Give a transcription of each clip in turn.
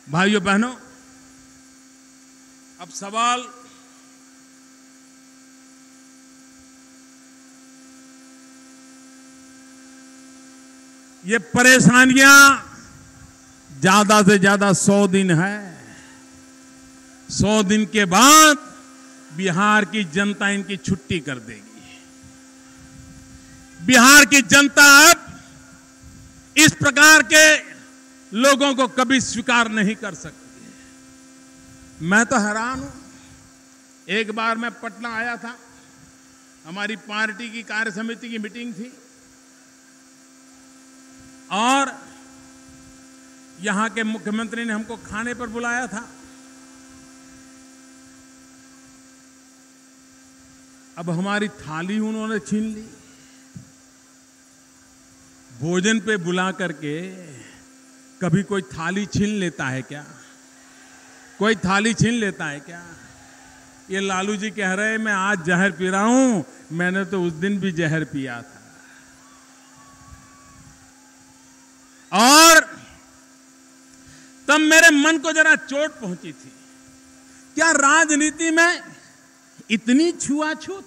भाइयों बहनों, अब सवाल ये परेशानियां ज्यादा से ज्यादा 100 दिन है। 100 दिन के बाद बिहार की जनता इनकी छुट्टी कर देगी। बिहार की जनता अब इस प्रकार के लोगों को कभी स्वीकार नहीं कर सकती। मैं तो हैरान हूं। एक बार मैं पटना आया था, हमारी पार्टी की कार्य समिति की मीटिंग थी और यहां के मुख्यमंत्री ने हमको खाने पर बुलाया था। अब हमारी थाली उन्होंने छीन ली। भोजन पे बुला करके कभी कोई थाली छीन लेता है क्या? कोई थाली छीन लेता है क्या? ये लालू जी कह रहे हैं मैं आज जहर पी रहा हूं, मैंने तो उस दिन भी जहर पिया था। और तब मेरे मन को जरा चोट पहुंची थी। क्या राजनीति में इतनी छुआछूत?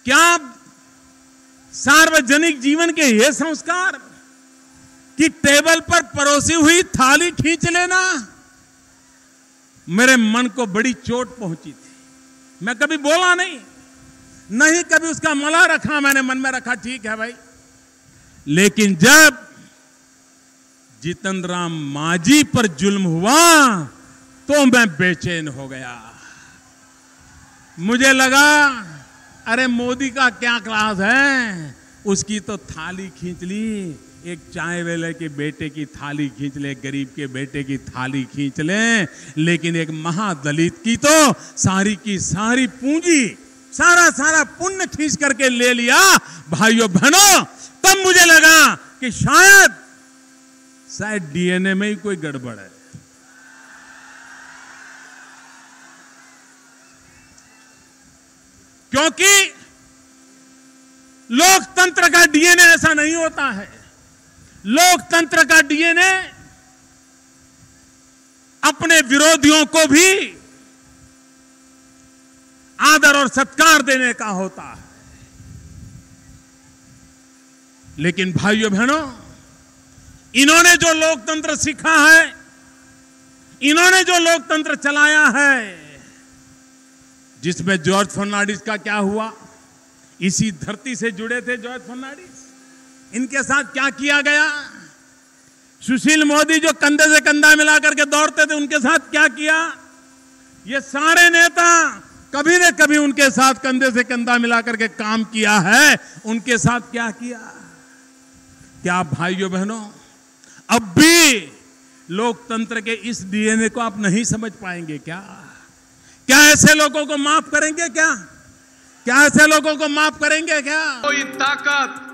क्या सार्वजनिक जीवन के ये संस्कार कि टेबल पर परोसी हुई थाली खींच लेना? मेरे मन को बड़ी चोट पहुंची थी। मैं कभी बोला नहीं कभी उसका मला रखा, मैंने मन में रखा ठीक है भाई। लेकिन जब जीतन राम मांझी पर जुल्म हुआ तो मैं बेचैन हो गया। मुझे लगा अरे मोदी का क्या क्लास है, उसकी तो थाली खींच ली, एक चाय वाले के बेटे की थाली खींच ले, गरीब के बेटे की थाली खींच ले, लेकिन एक महादलित की तो सारी की सारी पूंजी, सारा पुण्य खींच करके ले लिया। भाइयों बहनों, तब मुझे लगा कि शायद डीएनए में ही कोई गड़बड़ है। क्योंकि लोकतंत्र का डीएनए ऐसा नहीं होता है। लोकतंत्र का डीएनए अपने विरोधियों को भी आदर और सत्कार देने का होता है। लेकिन भाइयों बहनों, इन्होंने जो लोकतंत्र सीखा है, इन्होंने जो लोकतंत्र चलाया है, जिसमें जॉर्ज फर्नांडिस का क्या हुआ, इसी धरती से जुड़े थे जॉर्ज फर्नांडिस, इनके साथ क्या किया गया। सुशील मोदी जो कंधे से कंधा मिला करके दौड़ते थे, उनके साथ क्या किया। ये सारे नेता कभी न कभी उनके साथ कंधे से कंधा मिला करके काम किया है। उनके साथ क्या किया। क्या भाइयों बहनों, अब भी लोकतंत्र के इस डीएनए को आप नहीं समझ पाएंगे क्या? क्या ऐसे लोगों को माफ करेंगे क्या ऐसे लोगों को माफ करेंगे क्या? कोई ताकत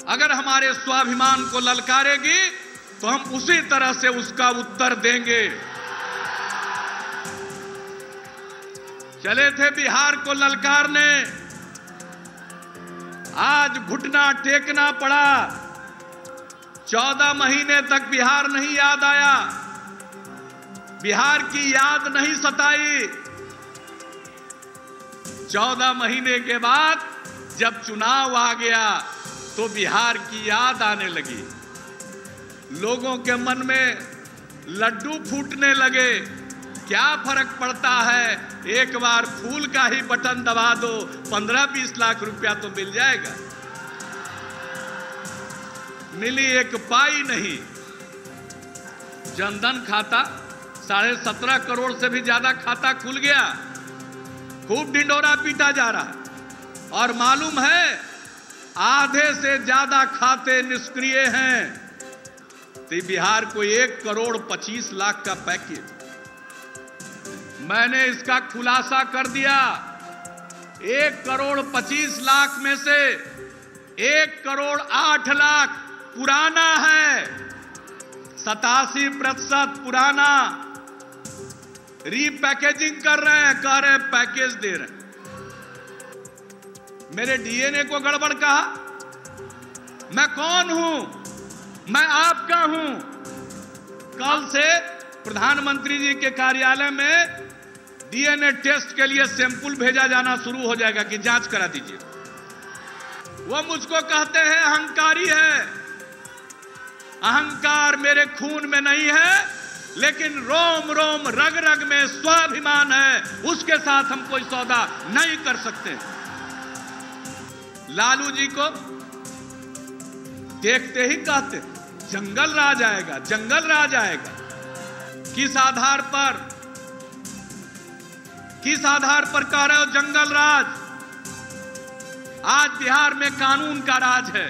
अगर हमारे स्वाभिमान को ललकारेगी तो हम उसी तरह से उसका उत्तर देंगे। चले थे बिहार को ललकारने, आज घुटना टेकना पड़ा। 14 महीने तक बिहार नहीं याद आया, बिहार की याद नहीं सताई। 14 महीने के बाद जब चुनाव आ गया तो बिहार की याद आने लगी। लोगों के मन में लड्डू फूटने लगे। क्या फर्क पड़ता है, एक बार फूल का ही बटन दबा दो, 15-20 लाख रुपया तो मिल जाएगा। मिली एक पाई नहीं। जनधन खाता 17.5 करोड़ से भी ज्यादा खाता खुल गया। खूब ढिंढोरा पीटा जा रहा है और मालूम है आधे से ज्यादा खाते निष्क्रिय हैं। तो बिहार को 1.25 करोड़ का पैकेज, मैंने इसका खुलासा कर दिया। 1.25 करोड़ में से 1.08 करोड़ पुराना है, 87% पुराना। रीपैकेजिंग कर रहे हैं, कह रहे हैं पैकेज दे रहे हैं। मेरे डीएनए को गड़बड़ कहा। मैं कौन हूं? मैं आपका हूं। कल से प्रधानमंत्री जी के कार्यालय में डीएनए टेस्ट के लिए सैंपल भेजा जाना शुरू हो जाएगा कि जांच करा दीजिए। वो मुझको कहते हैं अहंकारी है। अहंकार मेरे खून में नहीं है, लेकिन रोम रोम रग रग में स्वाभिमान है। उसके साथ हम कोई सौदा नहीं कर सकते। लालू जी को देखते ही कहते जंगल राज आएगा, जंगल राज आएगा। किस आधार पर कह रहे हो जंगल राज? आज बिहार में कानून का राज है।